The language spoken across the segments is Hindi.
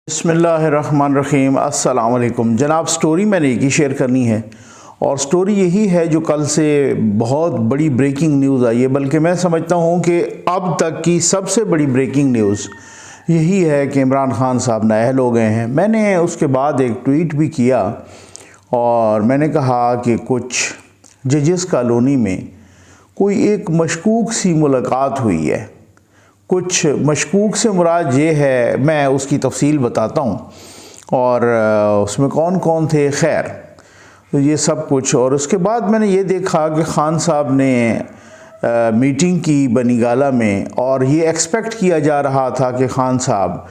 बिस्मिल्लाहिर्रहमानिर्रहीम। अस्सलाम वालेकुम जनाब। स्टोरी मैंने एक ही शेयर करनी है और स्टोरी यही है जो कल से बहुत बड़ी ब्रेकिंग न्यूज़ आई है, बल्कि मैं समझता हूँ कि अब तक की सबसे बड़ी ब्रेकिंग न्यूज़ यही है कि इमरान खान साहब नाअहल हो गए हैं। मैंने उसके बाद एक ट्वीट भी किया और मैंने कहा कि कुछ जजेस कॉलोनी में कोई एक मशकूक सी मुलाकात हुई है। कुछ मशकूक से मुराद ये है, मैं उसकी तफसील बताता हूँ और उसमें कौन कौन थे, खैर तो ये सब कुछ। और उसके बाद मैंने ये देखा कि खान साहब ने मीटिंग की बनीगाला में और ये एक्सपेक्ट किया जा रहा था कि खान साहब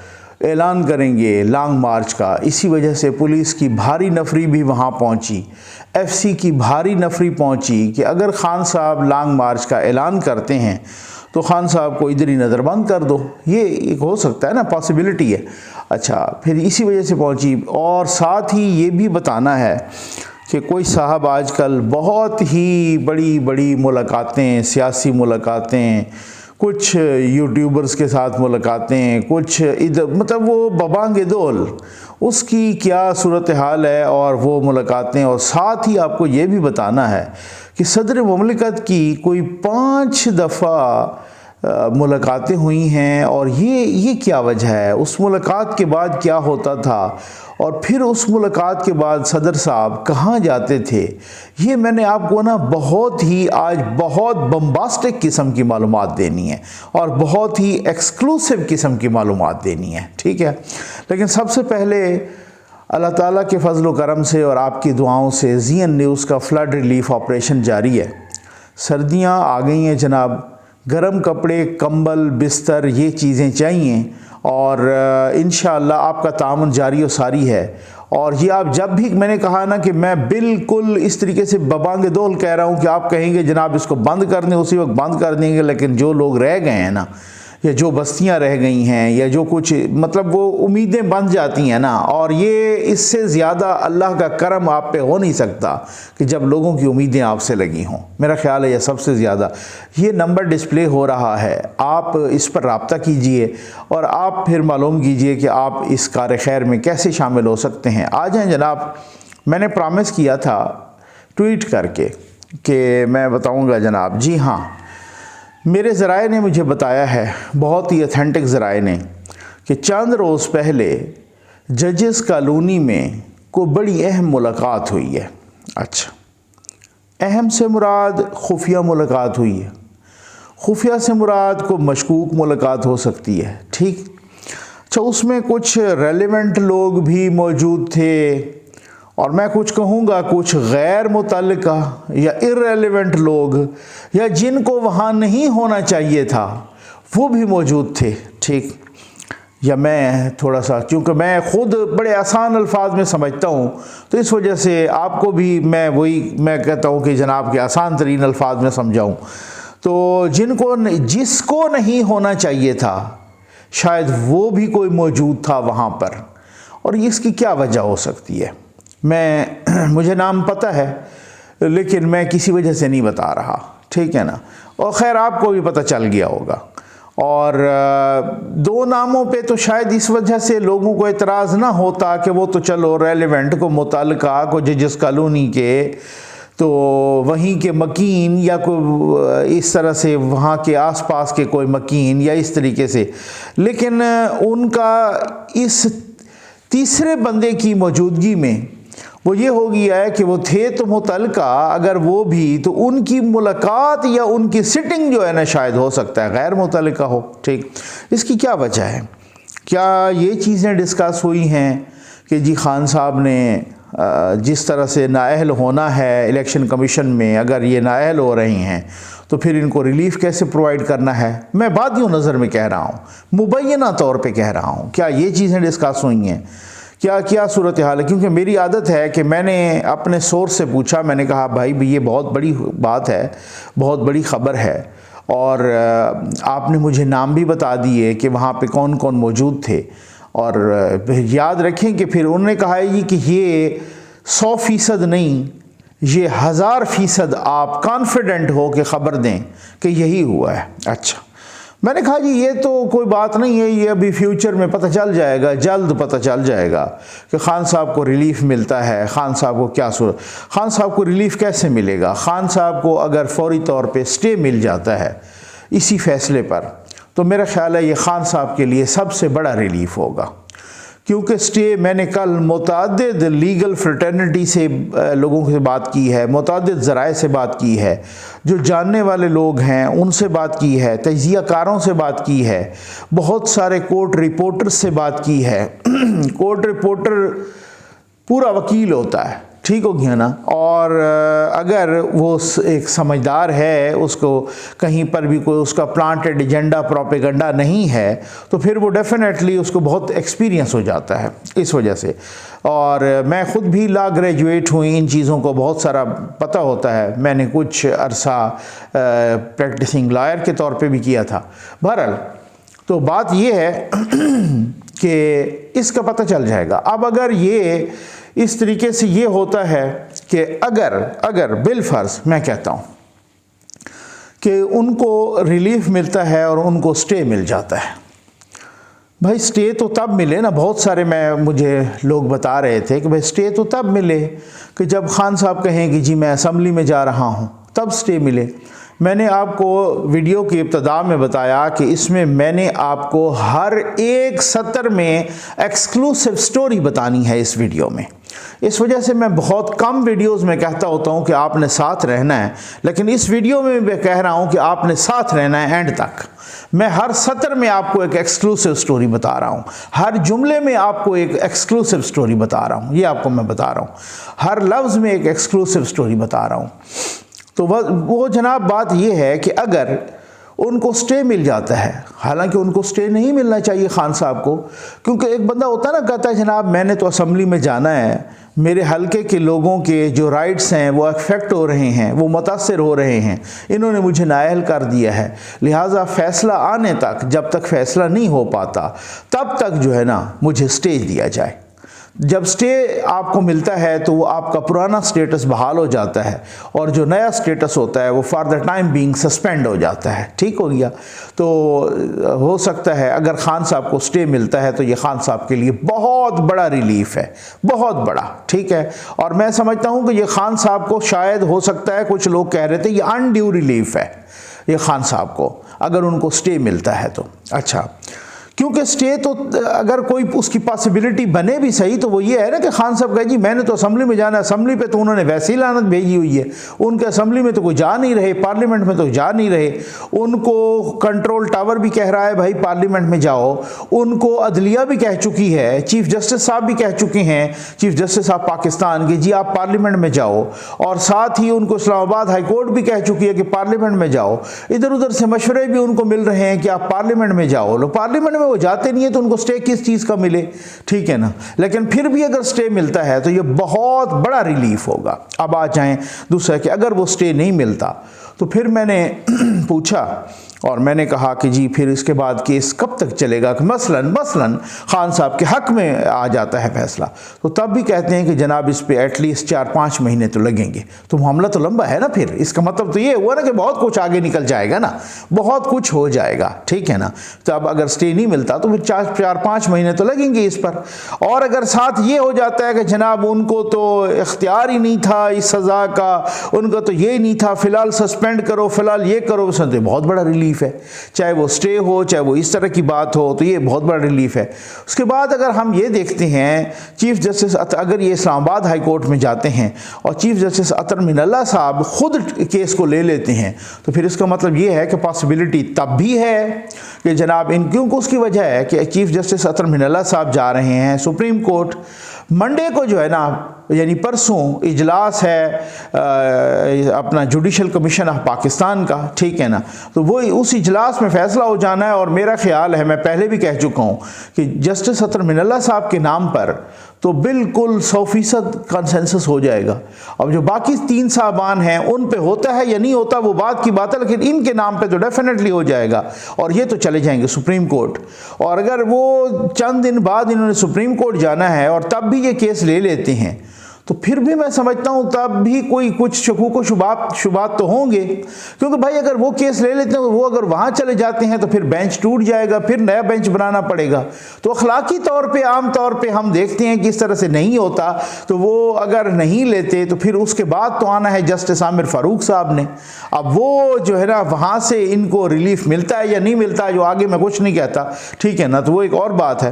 ऐलान करेंगे लॉन्ग मार्च का। इसी वजह से पुलिस की भारी नफरी भी वहाँ पहुँची, एफसी की भारी नफरी पहुँची कि अगर खान साहब लॉन्ग मार्च का ऐलान करते हैं तो खान साहब को इधर ही नज़रबंद कर दो। ये एक हो सकता है ना, पॉसिबिलिटी है। अच्छा, फिर इसी वजह से पहुंची। और साथ ही ये भी बताना है कि कोई साहब आजकल बहुत ही बड़ी बड़ी मुलाकातें, सियासी मुलाकातें, कुछ यूट्यूबर्स के साथ मुलाकातें, कुछ इधर, मतलब वो बबांगे दोल, उसकी क्या सूरत हाल है और वो मुलाकातें। और साथ ही आपको ये भी बताना है कि सदर मुमलिकत की कोई 5 दफ़ा मुलाकातें हुई हैं और ये क्या वजह है, उस मुलाकात के बाद क्या होता था और फिर उस मुलाकात के बाद सदर साहब कहाँ जाते थे। ये मैंने आपको ना बहुत ही आज बहुत बम्बास्टिक किस्म की मालूमात देनी है और बहुत ही एक्सक्लूसिव किस्म की मालूमात देनी है, ठीक है। लेकिन सबसे पहले अल्लाह ताला के फजल व करम से और आपकी दुआओं से ज़ीएन न्यूज़ का फ्लड रिलीफ ऑपरेशन जारी है। सर्दियां आ गई हैं जनाब, गर्म कपड़े, कंबल, बिस्तर, ये चीज़ें चाहिए और इंशाअल्लाह आपका तामुन जारी और सारी है। और ये आप जब भी, मैंने कहा ना कि मैं बिल्कुल इस तरीके से बबांगे दोल कह रहा हूँ कि आप कहेंगे जनाब इसको बंद कर दें, उसी वक्त बंद कर देंगे। लेकिन जो लोग रह गए हैं ना, या जो बस्तियां रह गई हैं, या जो कुछ, मतलब वो उम्मीदें बन जाती हैं ना, और ये इससे ज़्यादा अल्लाह का करम आप पे हो नहीं सकता कि जब लोगों की उम्मीदें आपसे लगी हों। मेरा ख्याल है यह सबसे ज़्यादा। ये नंबर डिस्प्ले हो रहा है, आप इस पर रब्ता कीजिए और आप फिर मालूम कीजिए कि आप इस कार खैर में कैसे शामिल हो सकते हैं। आ जाएँ जनाब। मैंने प्रॉमिस किया था ट्वीट करके कि मैं बताऊँगा जनाब। जी हाँ, मेरे ज़राए ने मुझे बताया है, बहुत ही ऑथेंटिक ज़राए ने, कि चंद रोज़ पहले जजेस कॉलोनी में को बड़ी अहम मुलाकात हुई है। अच्छा, अहम से मुराद खुफिया मुलाकात हुई है। खुफिया से मुराद को मशकूक मुलाकात हो सकती है, ठीक। अच्छा, उसमें कुछ रेलेवेंट लोग भी मौजूद थे और मैं कुछ कहूँगा कुछ गैर मुतल्लिका या इर्रेलेवेंट लोग, या जिनको वहाँ नहीं होना चाहिए था, वो भी मौजूद थे, ठीक। या मैं थोड़ा सा, क्योंकि मैं ख़ुद बड़े आसान अल्फाज में समझता हूँ, तो इस वजह से आपको भी मैं कहता हूँ कि जनाब के आसान तरीन अल्फाज में समझाऊँ। तो जिसको नहीं होना चाहिए था, शायद वो भी कोई मौजूद था वहाँ पर। और इसकी क्या वजह हो सकती है, मुझे नाम पता है लेकिन मैं किसी वजह से नहीं बता रहा, ठीक है ना। और ख़ैर आपको भी पता चल गया होगा। और 2 नामों पे तो शायद इस वजह से लोगों को एतराज़ ना होता कि वो तो चलो रेलेवेंट को, मुतल्लिका को, जजेस कॉलोनी के, तो वहीं के मकीन या कोई इस तरह से वहाँ के आसपास के कोई मकीन या इस तरीके से। लेकिन उनका इस तीसरे बंदे की मौजूदगी में वो ये हो गया है कि वो थे तो मुतल्लिका, अगर वो भी, तो उनकी मुलाकात या उनकी सिटिंग जो है ना, शायद हो सकता है गैर मुतल्लिका हो, ठीक। इसकी क्या वजह है? क्या ये चीज़ें डिस्कस हुई हैं कि जी खान साहब ने जिस तरह से नाअहल होना है इलेक्शन कमीशन में, अगर ये नाअहल हो रही हैं तो फिर इनको रिलीफ कैसे प्रोवाइड करना है? मैं बादियों नज़र में कह रहा हूँ, मुबैना तौर पे कह रहा हूँ। क्या ये चीज़ें डिस्कस हुई हैं? क्या सूरत हाल है? क्योंकि मेरी आदत है कि मैंने अपने सोर्स से पूछा, मैंने कहा भाई ये बहुत बड़ी बात है, बहुत बड़ी ख़बर है, और आपने मुझे नाम भी बता दिए कि वहाँ पे कौन कौन मौजूद थे। और याद रखें कि फिर उन्होंने कहा है कि ये 100% नहीं, ये 1000% आप कॉन्फिडेंट हो के ख़बर दें कि यही हुआ है। अच्छा, मैंने कहा जी ये तो कोई बात नहीं है, ये अभी फ्यूचर में पता चल जाएगा, जल्द पता चल जाएगा कि खान साहब को रिलीफ मिलता है। खान साहब को क्या सूरत, खान साहब को रिलीफ कैसे मिलेगा? खान साहब को अगर फौरी तौर पे स्टे मिल जाता है इसी फैसले पर, तो मेरा ख्याल है ये खान साहब के लिए सबसे बड़ा रिलीफ होगा। क्योंकि स्टे, मैंने कल मुतअद्दिद लीगल फ्रेटर्निटी से लोगों से बात की है, मुतअद्दिद ज़राए से बात की है, जो जानने वाले लोग हैं उनसे बात की है, तजियाकारों से बात की है, बहुत सारे कोर्ट रिपोर्टर्स से बात की है। कोर्ट रिपोर्टर पूरा वकील होता है, ठीक हो गया ना। और अगर वो एक समझदार है, उसको कहीं पर भी कोई उसका प्लांटेड एजेंडा प्रोपेगेंडा नहीं है, तो फिर वो डेफिनेटली उसको बहुत एक्सपीरियंस हो जाता है इस वजह से। और मैं ख़ुद भी लॉ ग्रेजुएट हुई, इन चीज़ों को बहुत सारा पता होता है। मैंने कुछ अरसा प्रैक्टिसिंग लॉयर के तौर पे भी किया था। बहरहाल तो बात ये है कि इसका पता चल जाएगा। अब अगर ये इस तरीके से ये होता है कि अगर बिलफर्ज मैं कहता हूँ कि उनको रिलीफ मिलता है और उनको स्टे मिल जाता है, भाई स्टे तो तब मिले ना, बहुत सारे मुझे लोग बता रहे थे कि भाई स्टे तो तब मिले कि जब खान साहब कहें कि जी मैं असम्बली में जा रहा हूँ, तब स्टे मिले। मैंने आपको वीडियो की इब्तिदा में बताया कि इसमें मैंने आपको हर एक सत्र में एक्सक्लूसिव स्टोरी बतानी है इस वीडियो में। इस वजह से मैं बहुत कम वीडियोस में कहता होता हूं कि आपने साथ रहना है, लेकिन इस वीडियो में मैं कह रहा हूं कि आपने साथ रहना है एंड तक। मैं हर सत्र में आपको एक एक्सक्लूसिव स्टोरी बता रहा हूं, हर जुमले में आपको एक एक्सक्लूसिव स्टोरी बता रहा हूं, ये आपको मैं बता रहा हूं, हर लफ्ज़ में एक एक्सक्लूसिव स्टोरी बता रहा हूं। तो वो जनाब बात यह है कि अगर उनको स्टे मिल जाता है, हालांकि उनको स्टे नहीं मिलना चाहिए खान साहब को, क्योंकि एक बंदा होता है ना, कहता है जनाब मैंने तो असम्बली में जाना है, मेरे हलके के लोगों के जो राइट्स हैं वो अफेक्ट हो रहे हैं, वो मुतासर हो रहे हैं, इन्होंने मुझे नाअहल कर दिया है, लिहाजा फ़ैसला आने तक, जब तक फ़ैसला नहीं हो पाता तब तक जो है ना मुझे स्टे दिया जाए। जब स्टे आपको मिलता है तो वो आपका पुराना स्टेटस बहाल हो जाता है और जो नया स्टेटस होता है वो for the time being suspend हो जाता है, ठीक हो गया। तो हो सकता है अगर खान साहब को स्टे मिलता है तो ये खान साहब के लिए बहुत बड़ा रिलीफ है, बहुत बड़ा, ठीक है। और मैं समझता हूँ कि ये खान साहब को शायद हो सकता है, कुछ लोग कह रहे थे ये अनड्यू रिलीफ है ये खान साहब को, अगर उनको स्टे मिलता है तो। अच्छा, क्योंकि स्टे तो अगर कोई उसकी पॉसिबिलिटी बने भी सही तो वो ये है ना कि खान साहब कहे जी मैंने तो असम्बली में जाना है, असम्बली पे तो उन्होंने वैसे ही लानत भेजी हुई है, उनके असम्बली में तो कोई जा नहीं रहे, पार्लियामेंट में तो जा नहीं रहे, उनको कंट्रोल टावर भी कह रहा है भाई पार्लियामेंट में जाओ, उनको अदलिया भी कह चुकी है, चीफ जस्टिस साहब भी कह चुके हैं, चीफ जस्टिस साहब पाकिस्तान के, जी आप पार्लियामेंट में जाओ, और साथ ही उनको इस्लामाबाद हाई कोर्ट भी कह चुकी है कि पार्लियामेंट में जाओ, इधर उधर से मशवरे भी उनको मिल रहे हैं कि आप पार्लियामेंट में जाओ। लो पार्लियामेंट वो जाते नहीं है तो उनको स्टे किस चीज़ का मिले, ठीक है ना। लेकिन फिर भी अगर स्टे मिलता है तो ये बहुत बड़ा रिलीफ होगा। अब आ जाएं दूसरा कि अगर वो स्टे नहीं मिलता तो फिर मैंने पूछा और मैंने कहा कि जी फिर इसके बाद केस कब तक चलेगा, कि मसलन खान साहब के हक में आ जाता है फैसला, तो तब भी कहते हैं कि जनाब इस पे एटलीस्ट 4-5 महीने तो लगेंगे। तो मामला तो लंबा है ना, फिर इसका मतलब तो ये हुआ ना कि बहुत कुछ आगे निकल जाएगा ना, बहुत कुछ हो जाएगा, ठीक है ना। तो अब अगर स्टे नहीं मिलता तो फिर 4-5 महीने तो लगेंगे इस पर। और अगर साथ ये हो जाता है कि जनाब उनको तो इख्तियार ही नहीं था इस सज़ा का, उनको तो ये नहीं था, फ़िलहाल सस्पेंड करो, फ़िलहाल ये करो, तो बहुत बड़ा रिलीफ है। चाहे वो स्टे हो, चाहे वो इस तरह की बात हो, तो ये बहुत बड़ा रिलीफ है। उसके बाद अगर हम ये देखते हैं चीफ जस्टिस, अगर ये इस्लामाबाद हाई कोर्ट में जाते हैं और चीफ जस्टिस अतर मिनल्ला साहब खुद केस को ले लेते हैं, तो फिर इसका मतलब ये है कि पॉसिबिलिटी तब भी है कि जनाब क्योंकि उसकी वजह है कि चीफ जस्टिस अतर मिनल्ला साहब जा रहे हैं सुप्रीम कोर्ट। मंडे को जो है ना, यानी परसों इजलास है अपना जुडिशल कमीशन ऑफ पाकिस्तान का, ठीक है ना। तो वो उस इजलास में फ़ैसला हो जाना है और मेरा ख्याल है, मैं पहले भी कह चुका हूँ कि जस्टिस अतर मिनल्ला साहब के नाम पर तो बिल्कुल 100% कंसेंसस हो जाएगा। अब जो बाकी 3 साहबान हैं उन पे होता है या नहीं होता वो बात की बात है, लेकिन इनके नाम पे तो डेफिनेटली हो जाएगा और ये तो चले जाएंगे सुप्रीम कोर्ट। और अगर वो चंद दिन बाद इन्होंने सुप्रीम कोर्ट जाना है और तब भी ये केस ले लेते हैं तो फिर भी मैं समझता हूँ तब भी कोई कुछ शकूक शुबात तो होंगे, क्योंकि भाई अगर वो केस ले लेते हैं, वो अगर वहाँ चले जाते हैं तो फिर बेंच टूट जाएगा, फिर नया बेंच बनाना पड़ेगा। तो अखलाकी तौर पे आम तौर पे हम देखते हैं कि इस तरह से नहीं होता, तो वो अगर नहीं लेते तो फिर उसके बाद तो आना है जस्टिस आमिर फारूक साहब ने। अब वो जो है ना वहाँ से इनको रिलीफ मिलता है या नहीं मिलता है, जो आगे मैं कुछ नहीं कहता, ठीक है ना, तो वो एक और बात है।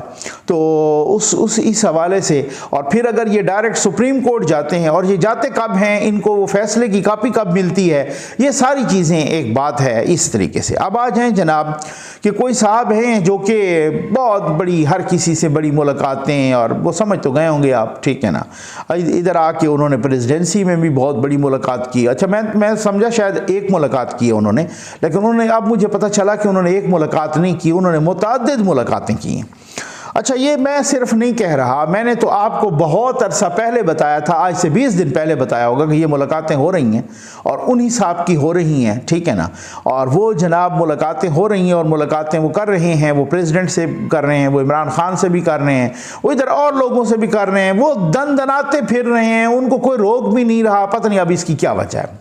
तो इस हवाले से, और फिर अगर ये डायरेक्ट सुप्रीम कोर्ट जाते हैं, और ये जाते कब हैं, इनको वो फैसले की कॉपी कब मिलती है, ये सारी चीज़ें एक बात है इस तरीके से। अब आ जाएं जनाब कि कोई साहब हैं जो कि बहुत बड़ी, हर किसी से बड़ी मुलाकातें, और वो समझ तो गए होंगे आप, ठीक है ना। इधर आके उन्होंने प्रेसिडेंसी में भी बहुत बड़ी मुलाकात की। अच्छा, मैं समझा शायद एक मुलाकात की है उन्होंने, लेकिन उन्होंने, अब मुझे पता चला कि उन्होंने एक मुलाकात नहीं की, उन्होंने मुतअद्दिद मुलाकातें की हैं। अच्छा, ये मैं सिर्फ नहीं कह रहा, मैंने तो आपको बहुत अरसा पहले बताया था, आज से 20 दिन पहले बताया होगा कि ये मुलाकातें हो रही हैं और उन्हीं साहब की हो रही हैं, ठीक है ना। और वो जनाब मुलाकातें हो रही हैं और मुलाकातें वो कर रहे हैं, वो प्रेसिडेंट से कर रहे हैं, वो इमरान खान से भी कर रहे हैं, वो इधर और लोगों से भी कर रहे हैं, वो दनाते फिर रहे हैं, उनको कोई रोक भी नहीं रहा। पता नहीं अब इसकी क्या वजह है।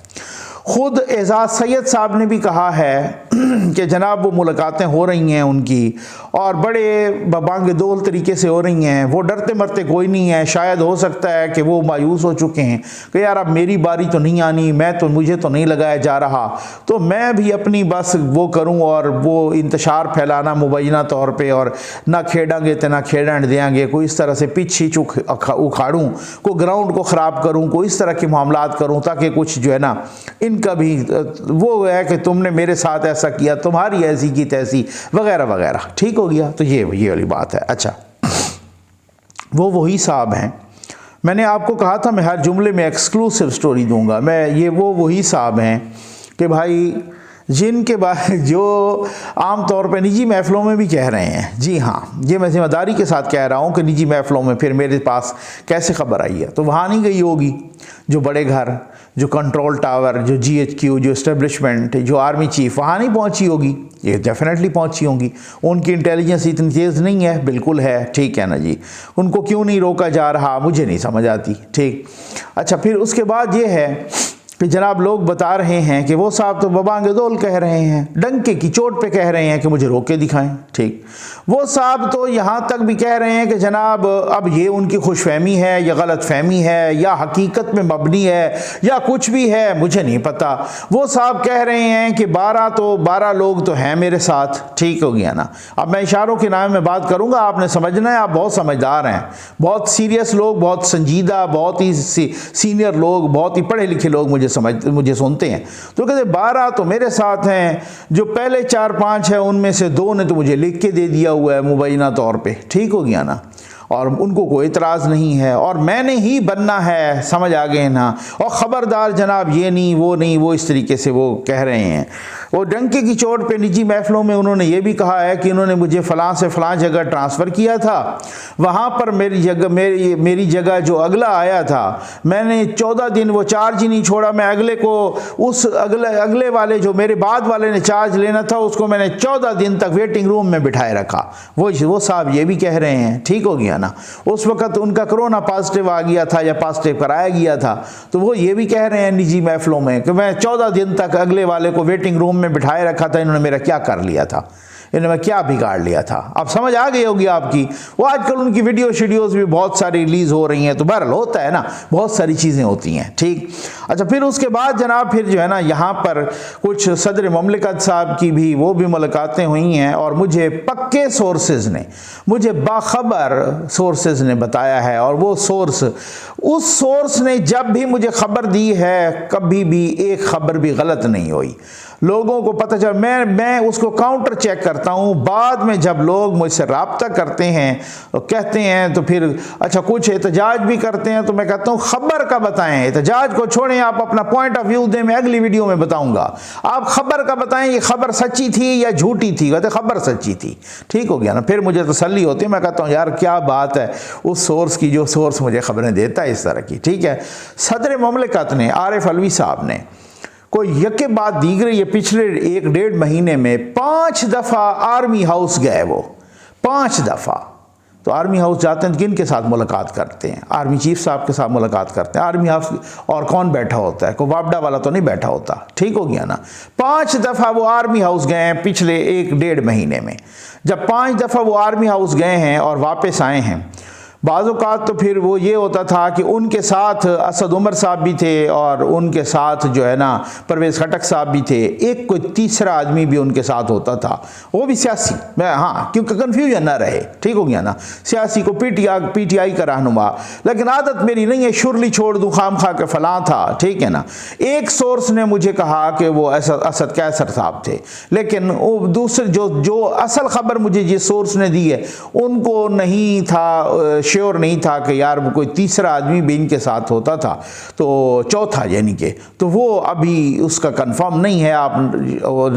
खुद एजाज सैयद साहब ने भी कहा है कि जनाब वो मुलाकातें हो रही हैं उनकी, और बड़े बबांगे दोल तरीके से हो रही हैं, वो डरते मरते कोई नहीं है। शायद हो सकता है कि वो मायूस हो चुके हैं कि यार अब मेरी बारी तो नहीं आनी, मुझे तो नहीं लगाया जा रहा, तो मैं भी अपनी बस वो करूं और वो इंतशार फैलाना मुबैना तौर पे, और ना खेड़ेंगे तो ना खेड़न देंगे, कोई इस तरह से पिच ही उखाड़ूँ, को ग्राउंड को ख़राब करूँ, कोई इस तरह के मामलात करूँ ताकि कुछ जो है ना इनका भी वो है कि तुमने मेरे साथ ऐसा किया, तुम्हारी ऐसी की तैसी वगैरह वगैरह, ठीक हो गया। तो ये वाली बात है। अच्छा, वो वही साहब हैं, मैंने आपको कहा था मैं हर जुमले में एक्सक्लूसिव स्टोरी दूंगा, मैं ये वो वही साहब हैं कि भाई जिनके बारे जो आम तौर पे निजी महफ़िलों में भी कह रहे हैं, जी हाँ, ये मैं ज़िम्मेदारी के साथ कह रहा हूँ कि निजी महफ़िलों में फिर मेरे पास कैसे ख़बर आई है, तो वहाँ नहीं गई होगी, जो बड़े घर, जो कंट्रोल टावर, जो GHQ, जो इस्टेब्लिशमेंट, जो आर्मी चीफ, वहाँ नहीं पहुँची होगी, ये डेफिनेटली पहुँची होंगी। उनकी इंटेलिजेंस इतनी तेज़ नहीं है, बिल्कुल है, ठीक है ना जी। उनको क्यों नहीं रोका जा रहा मुझे नहीं समझ आती, ठीक। अच्छा, फिर उसके बाद ये है कि जनाब लोग बता रहे हैं कि वो साहब तो बबांगे दोल कह रहे हैं, डंके की चोट पे कह रहे हैं कि मुझे रोक के दिखाएं, ठीक। वो साहब तो यहाँ तक भी कह रहे हैं कि जनाब अब ये उनकी खुशफहमी है या गलत फहमी है या हकीकत में मबनी है या कुछ भी है, मुझे नहीं पता। वो साहब कह रहे हैं कि 12 लोग तो हैं मेरे साथ, ठीक हो गया ना। अब मैं इशारों के नाम में बात करूँगा, आपने समझना है, आप बहुत समझदार हैं, बहुत सीरियस लोग, बहुत संजीदा, बहुत ही सीनियर लोग, बहुत ही पढ़े लिखे लोग मुझे सुनते हैं। तो कहते 12 तो मेरे साथ हैं, जो पहले 4-5 हैं उनमें से 2 ने तो मुझे लिख के दे दिया हुआ है मुबैना तौर पे, ठीक हो गया ना, और उनको कोई इतराज़ नहीं है, और मैंने ही बनना है, समझ आ गए ना। और ख़बरदार जनाब ये नहीं वो इस तरीके से वो कह रहे हैं। वो डंके की चोट पे निजी महफ़िलों में उन्होंने ये भी कहा है कि उन्होंने मुझे फ़लाँ से फ़लाँ जगह ट्रांसफ़र किया था, वहाँ पर मेरी जगह जो अगला आया था, मैंने 14 दिन वो चार्ज ही नहीं छोड़ा, मैं अगले को उस अगले वाले जो मेरे बाद वाले ने चार्ज लेना था उसको मैंने 14 दिन तक वेटिंग रूम में बिठाए रखा। वो साहब ये भी कह रहे हैं, ठीक हो गया ना। उस वक़्त उनका कोरोना पॉजिटिव आ गया था या पॉजिटिव कराया गया था, तो वो ये भी कह रहे हैं निजी महफ़िलों में कि मैं 14 दिन तक अगले वाले को वेटिंग रूम में बिठाए रखा था, इन्होंने मेरा क्या कर लिया था, इन्होंने क्या बिगाड़ लिया था। अब समझ आ गई होगी आपकी। वो आजकल उनकी वीडियोज़ भी बहुत सारी रिलीज़ हो रही हैं, तो बहरहाल होता है ना, बहुत सारी चीज़ें होती हैं, ठीक। अच्छा, फिर उसके बाद जनाब फिर जो है ना यहाँ पर कुछ सदर ममलिकत साहब की भी वो भी मुलाकातें हुई हैं, और मुझे पक्के सोर्सेज ने, मुझे बाखबर सोर्सेज ने बताया है, और वो उस सोर्स ने जब भी मुझे खबर दी है, कभी भी एक खबर भी गलत नहीं हुई। लोगों को पता चल, मैं उसको काउंटर चेक करता हूँ, बाद में जब लोग मुझसे रब्ता करते हैं तो कहते हैं, तो फिर अच्छा कुछ एहतजाज भी करते हैं, तो मैं कहता हूँ खबर का बताएं, एहतजाज को छोड़ें, आप अपना पॉइंट ऑफ व्यू दें, मैं अगली वीडियो में बताऊंगा। आप खबर का बताएं, ये खबर सच्ची थी या झूठी थी, कहते खबर सच्ची थी, ठीक हो गया ना। फिर मुझे तसल्ली होती है, मैं कहता हूँ यार क्या बात है उस सोर्स की, जो सोर्स मुझे खबरें देता है इस तरह की, ठीक है। सदर ममलिकत ने, आरिफ अलवी साहब ने, कोई यके बाद दीगरे ये पिछले 1-1.5 महीने में 5 दफ़ा आर्मी हाउस गए, वो 5 दफ़ा तो आर्मी हाउस जाते हैं, किन के साथ मुलाकात करते हैं? आर्मी चीफ साहब के साथ मुलाकात करते हैं। आर्मी हाउस और कौन बैठा होता है? कोई वापडा वाला तो नहीं बैठा होता। ठीक हो गया ना। 5 दफ़ा वो आर्मी हाउस गए हैं पिछले 1-1.5 महीने में। जब 5 दफ़ा वो आर्मी हाउस गए हैं और वापस आए हैं, बाज़ औक़ात तो फिर वो ये होता था कि उनके साथ असद उमर साहब भी थे और उनके साथ जो है ना परवेज़ खटक साहब भी थे, एक कोई तीसरा आदमी भी उनके साथ होता था, वो भी सियासी। हाँ, क्योंकि कन्फ्यूजन ना रहे। ठीक हो गया ना। सियासी को पीटीआई का रहनुमा, लेकिन आदत मेरी नहीं है शुरली छोड़ दूँ खाम खा के फलां था। ठीक है ना। एक सोर्स ने मुझे कहा कि वो असद कैसर साहब थे, लेकिन वो दूसरे जो असल खबर मुझे जिस सोर्स ने दी है उनको नहीं था, श्योर नहीं था कि यार वो कोई तीसरा आदमी भी इनके साथ होता था, तो चौथा यानी कि, तो वो अभी उसका कंफर्म नहीं है। आप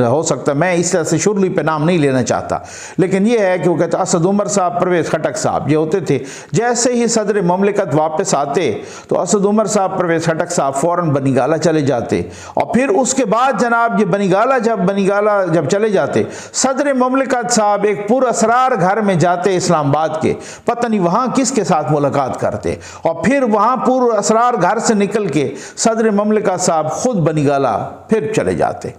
हो सकता है, मैं इस तरह से शुरली पे नाम नहीं लेना चाहता, लेकिन ये है कि वो कहते असद उमर साहब, परवेज़ खटक साहब ये होते थे। जैसे ही सदर ममलिकत वापस आते तो असद उमर साहब, परवेज़ खटक साहब फ़ौरन बनीगाला चले जाते, और फिर उसके बाद जनाब ये बनीगाला जब चले जाते, सदर ममलिकत साहब एक पुरअसरार घर में जाते इस्लामाबाद के, पता नहीं वहाँ किसके साथ मुलाकात करते, और फिर वहाँ पुरअसरार घर से निकल के सदर ममलिकत साहब खुद बनीगाला फिर चले जाते।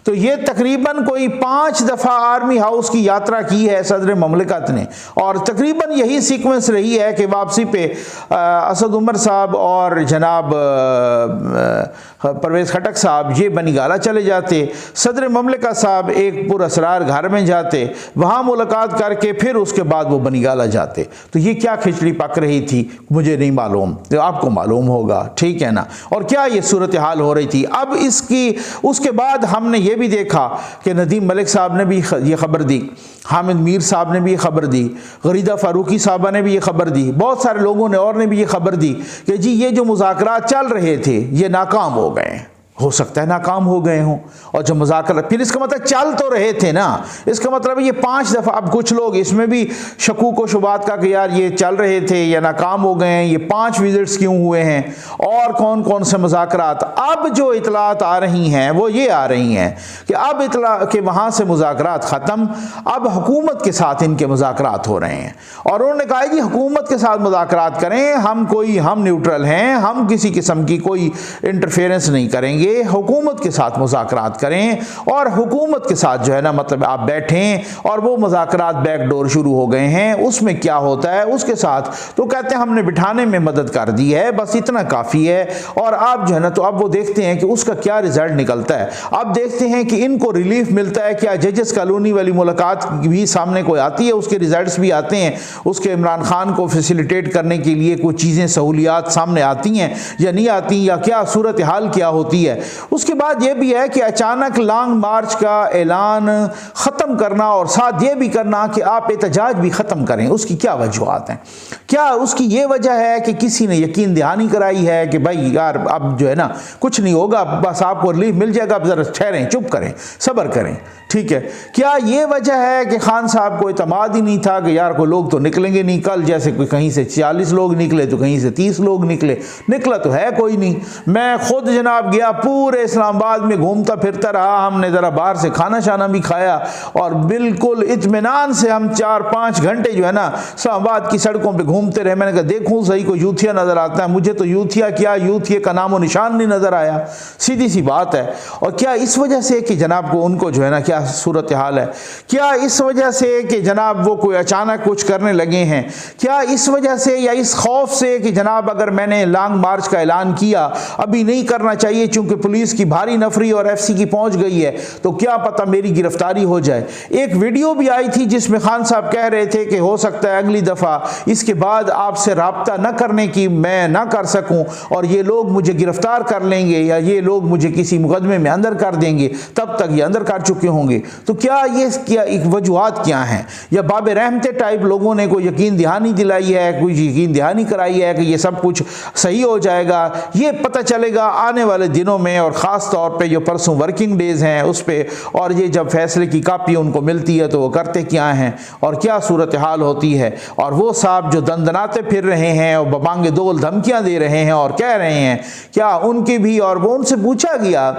तो ये तकरीबन कोई 5 दफ़ा आर्मी हाउस की यात्रा की है सदर ममलिकत ने, और तकरीबन यही सीक्वेंस रही है कि वापसी पे असद उमर साहब और जनाब परवेज़ खटक साहब ये बनीगाला चले जाते, सदर ममलिकत साहब एक पुरअसरार घर में जाते, वहाँ मुलाकात करके फिर उसके बाद वो बनीगाला जाते। तो ये क्या खिचड़ी पक रही थी मुझे नहीं मालूम, तो आपको मालूम होगा। ठीक है ना। और क्या ये सूरत हाल हो रही थी। अब उसके बाद हमने ये भी देखा कि नदीम मलिक साहब ने भी ये खबर दी, हामिद मीर साहब ने भी ये खबर दी, गरीदा फारूकी साहबा ने भी ये खबर दी, बहुत सारे लोगों ने और ने भी ये खबर दी कि जी ये जो मुज़ाकरात चल रहे थे ये नाकाम हो गए। हो सकता है नाकाम हो गए हों, और जो मुज़ाकरा फिर इसका मतलब चल तो रहे थे ना, इसका मतलब ये 5 दफ़ा। अब कुछ लोग इसमें भी शकूक व शुबात का कि यार ये चल रहे थे या नाकाम हो गए हैं, ये 5 विजिट्स क्यों हुए हैं, और कौन कौन से मुज़ाकरात। अब जो इतलात आ रही हैं वो ये आ रही हैं कि अब इतला कि वहाँ से मुज़ाकरात ख़त्म, अब हुकूमत के साथ इनके मुज़ाकरात हो रहे हैं, और उन्होंने कहा जी हुकूमत के साथ मुज़ाकरात करें, हम न्यूट्रल हैं, हम किसी किस्म की कोई इंटरफेरेंस नहीं करेंगे, हुकूमत के साथ मुज़ाकरात करें, और हुकूमत के साथ जो है ना मतलब आप बैठें, और वो मुज़ाकरात बैकडोर शुरू हो गए हैं। उसमें क्या होता है उसके साथ, तो कहते हैं हमने बिठाने में मदद कर दी है, बस इतना काफ़ी है। और आप जो है ना तो अब वो देखते हैं कि उसका क्या रिजल्ट निकलता है। अब देखते हैं कि इनको रिलीफ मिलता है, क्या जजेस कॉलोनी वाली मुलाकात भी सामने कोई आती है, उसके रिजल्ट्स भी आते हैं, उसके इमरान खान को फैसिलिटेट करने के लिए कुछ चीज़ें सहूलियात सामने आती हैं या नहीं आती, या क्या सूरत हाल क्या होती है। उसके बाद ये भी है कि अचानक लॉन्ग मार्च का ऐलान ख़त्म करना, और साथ ये भी करना कि आप एहतजाज भी ख़त्म करें। उसकी क्या वजूहत हैं? क्या उसकी ये वजह है कि किसी ने यकीन दहानी कराई है कि भाई यार अब जो है ना कुछ नहीं होगा, बस आपको रिलीफ मिल जाएगा, आप ज़रा ठहरें, चुप करें, सब्र करें। ठीक है। क्या ये वजह है कि खान साहब को इतमाद ही नहीं था कि यार कोई लोग तो निकलेंगे नहीं कल, जैसे कोई कहीं से 40 लोग निकले तो कहीं से 30 लोग निकला तो है कोई नहीं। मैं खुद जनाब गया, पूरे इस्लामाबाद में घूमता फिरता रहा, हमने ज़रा बाहर से खाना शाना भी खाया, और बिल्कुल इत्मीनान से हम 4-5 घंटे जो है ना इस्लामाबाद की सड़कों पर घूमते रहे। मैंने कहा देखूँ सही कोई यूथिया नज़र आता है, मुझे तो यूथिया क्या, यूथिया का नामो निशान नहीं नज़र आया, सीधी सी बात है। और क्या इस वजह से कि जनाब को उनको जो है ना क्या सूरत हाल है, क्या इस वजह से कि जनाब वो कोई अचानक कुछ करने लगे हैं, क्या इस वजह से या इस खौफ से कि जनाब अगर मैंने लॉन्ग मार्च का ऐलान किया अभी नहीं करना चाहिए चूंकि पुलिस की भारी नफरी और एफसी की पहुंच गई है तो क्या पता मेरी गिरफ्तारी हो जाए। एक वीडियो भी आई थी जिसमें खान साहब कह रहे थे कि हो सकता है अगली दफ़ा इसके बाद आपसे राब्ता न करने की मैं ना कर सकूं और ये लोग मुझे गिरफ्तार कर लेंगे या ये लोग मुझे किसी मुकदमे में अंदर कर देंगे, तब तक ये अंदर कर चुके होंगे। तो क्या एक वजूहात क्या हैं, या बाब रहमते टाइप लोगों ने कोई यकीन दहानी दिलाई है, कोई यकीन दहानी कराई है कि ये सब कुछ सही हो जाएगा। ये पता चलेगा आने वाले दिनों में, और ख़ास तौर पे जो परसों वर्किंग डेज़ हैं उस पर, और ये जब फैसले की कापी उनको मिलती है तो वो करते क्या हैं और क्या सूरत हाल होती है। और वो साहब जो दंदनाते फिर रहे हैं और बबांगे दोल धमकियाँ दे रहे हैं और कह रहे हैं क्या उनकी भी, और वो उनसे पूछा गया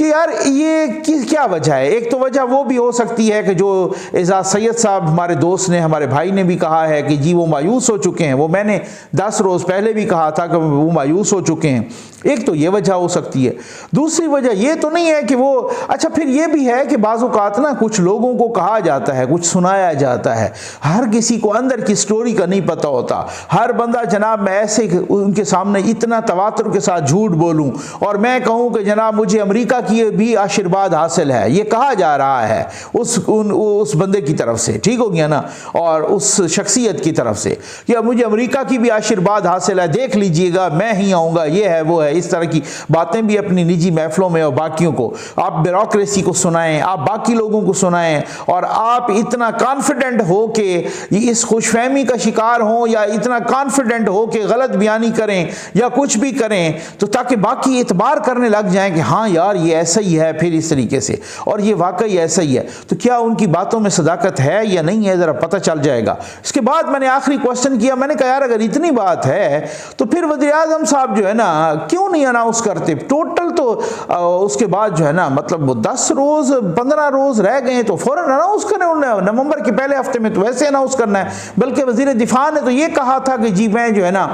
कि यार ये क्या वजह है। एक तो वजह वो भी हो सकती है कि जो एजाज सैयद साहब हमारे दोस्त ने, हमारे भाई ने भी कहा है कि जी वो मायूस हो चुके हैं, वो मैंने 10 रोज़ पहले भी कहा था कि वो मायूस हो चुके हैं। एक तो ये वजह हो सकती है। दूसरी वजह ये तो नहीं है कि वो, अच्छा फिर ये भी है कि बाज़ औक़ात ना कुछ लोगों को कहा जाता है, कुछ सुनाया जाता है, हर किसी को अंदर की स्टोरी का नहीं पता होता। हर बंदा जनाब मैं ऐसे उनके सामने इतना तवातुर के साथ झूठ बोलूं और मैं कहूं कि जनाब मुझे अमेरिका की भी आशीर्वाद हासिल है, ये कहा जा रहा है उस बंदे की तरफ से, ठीक हो गया ना, और उस शख्सियत की तरफ से कि मुझे अमेरिका की भी आशीर्वाद हासिल है, देख लीजिएगा मैं ही आऊँगा, ये है वो है। इस तरह की बातें भी अपनी निजी महफिलों में और बाकियों को आप ब्यूरोक्रेसी को सुनाएं, आप बाकी लोगों को सुनाएं और आप इतना कॉन्फिडेंट हो कि इस खुशफहमी का शिकार हो या इतना कॉन्फिडेंट हो कि गलत बयानी करें या कुछ भी करें, तो ताकि बाकी इतबार करने लग जाएं कि हाँ यार ये ऐसा ही है, फिर इस तरीके से, और ये वाकई ऐसा ही है। तो क्या उनकी बातों में सदाकत है या नहीं है, ज़रा पता चल जाएगा। इसके बाद मैंने आखिरी क्वेश्चन किया, मैंने कहा यार अगर इतनी बात है तो फिर वज़ीर आज़म साहब जो है ना क्यों नहीं अनाउंस करते। टोटल तो उसके बाद जो है ना, मतलब वो 10 रोज़ 15 रोज़ रह गए तो फ़ौरन अनाउंस करें। उन्होंने नवंबर के पहले हफ्ते में तो वैसे अनाउंस करना है, बल्कि वज़ीर दिफा ने तो ये कहा था कि जी मैं जो है ना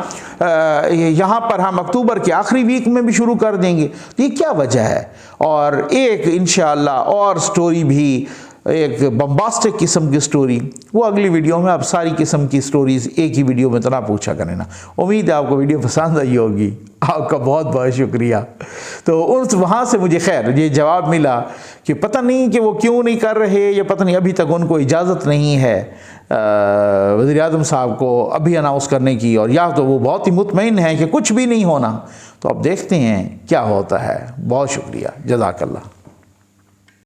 यहाँ पर हम अक्टूबर के आखिरी वीक में भी शुरू कर देंगे। तो ये क्या वजह है। और एक इंशाअल्लाह और स्टोरी भी, एक बम्बास्टिक किस्म की स्टोरी, वो अगली वीडियो में। आप सारी किस्म की स्टोरीज़ एक ही वीडियो में तो ना पूछा करें ना। उम्मीद है आपको वीडियो पसंद आई होगी। आपका बहुत बहुत शुक्रिया। तो उस वहाँ से मुझे खैर ये जवाब मिला कि पता नहीं कि वो क्यों नहीं कर रहे, या पता नहीं अभी तक उनको इजाज़त नहीं है वज़ीर आज़म साहब को अभी अनाउंस करने की, और या तो वो बहुत ही मुतमईन है कि कुछ भी नहीं होना। तो अब देखते हैं क्या होता है। बहुत शुक्रिया, जज़ाकल्लाह।